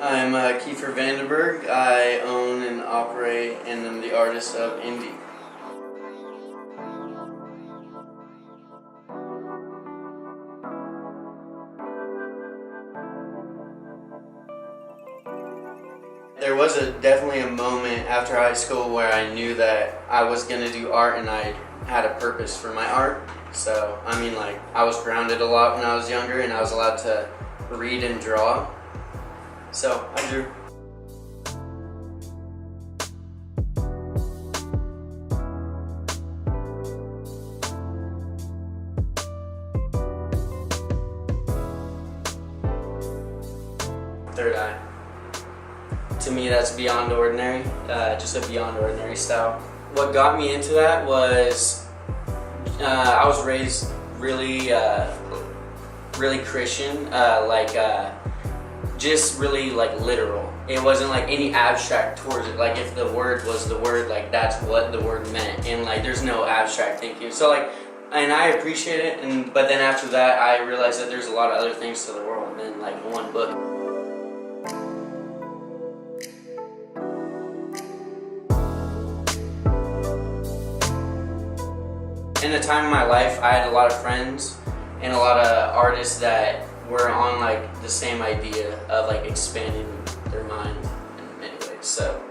I'm Kiefer Vandenberg. I own and operate and am the artist of INDII. There was definitely a moment after high school where I knew that I was going to do art and I had a purpose for my art. So, I mean, like, I was grounded a lot when I was younger and I was allowed to read and draw. So, I drew. Third eye. To me, that's beyond ordinary, just a beyond ordinary style. What got me into that was I was raised really, really Christian, just really like literal. It wasn't like any abstract towards it. Like if the word was the word, like that's what the word meant, and like there's no abstract thinking. So like, and I appreciate it, but then after that, I realized that there's a lot of other things to the world than like one book. In the time of my life, I had a lot of friends and a lot of artists that were on like the same idea of like expanding their mind in many ways. So,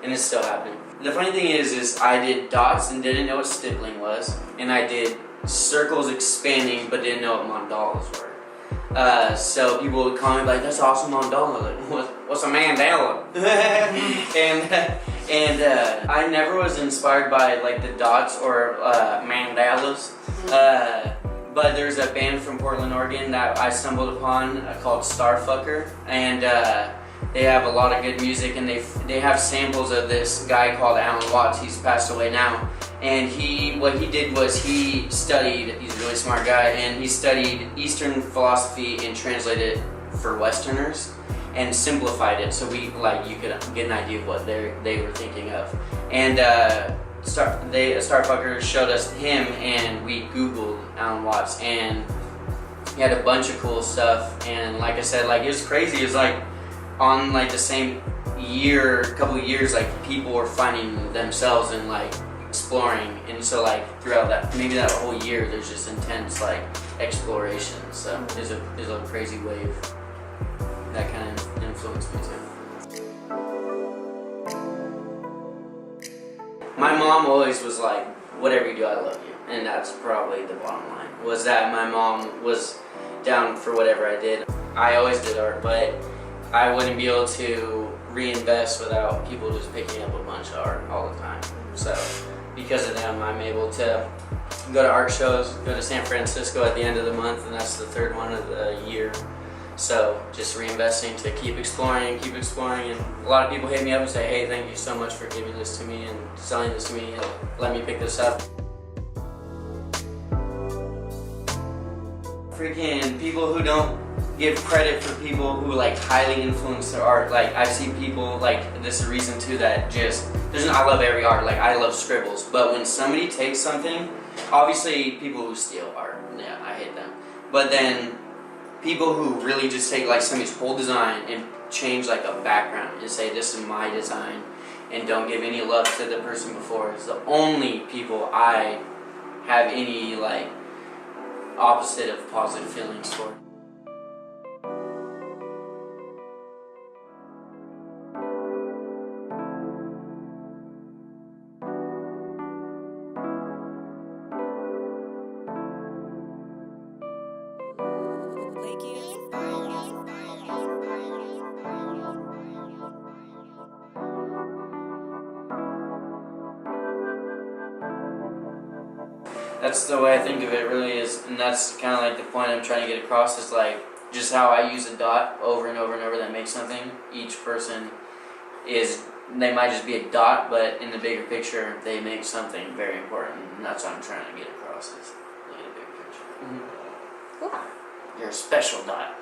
and it's still happening. The funny thing is I did dots and didn't know what stippling was, and I did circles expanding but didn't know what mandalas were. So people would comment like, "That's awesome mandala." Like, what's a mandala? and I never was inspired by like the dots or mandalas. But there's a band from Portland, Oregon that I stumbled upon called Starfucker, and they have a lot of good music, and they have samples of this guy called Alan Watts. He's passed away now. And what he did was he studied, he's a really smart guy, and he studied Eastern philosophy and translated it for Westerners and simplified it so you could get an idea of what they were thinking of. And Starfucker showed us him, and we Googled Alan Watts, and he had a bunch of cool stuff. And like I said, like it was crazy. It was like on like the same couple of years, like people were finding themselves and like exploring, and so like throughout maybe that whole year there's just intense like exploration. So there's a crazy wave that kind of influenced me too. My mom always was like, whatever you do, I love you, and that's probably the bottom line, was that my mom was down for whatever I did. I always did art, but I wouldn't be able to reinvest without people just picking up a bunch of art all the time. So because of them, I'm able to go to art shows, go to San Francisco at the end of the month, and that's the third one of the year. So just reinvesting to keep exploring, and a lot of people hit me up and say, "Hey, thank you so much for giving this to me and selling this to me and let me pick this up." Freaking people who don't give credit for people who like highly influence their art. Like I see people like, this is a reason too that I love every art, like I love scribbles, but when somebody takes something, obviously people who steal art, yeah, I hate them. But then people who really just take like somebody's whole design and change like a background and say, "This is my design," and don't give any love to the person before, is the only people I have any like opposite of positive feelings for. That's the way I think of it, really is, and that's kind of like the point I'm trying to get across, is like just how I use a dot over and over and over that makes something. Each person they might just be a dot, but in the bigger picture, they make something very important, and that's what I'm trying to get across, is look at the bigger picture. Mm-hmm. Cool. You're a special dot.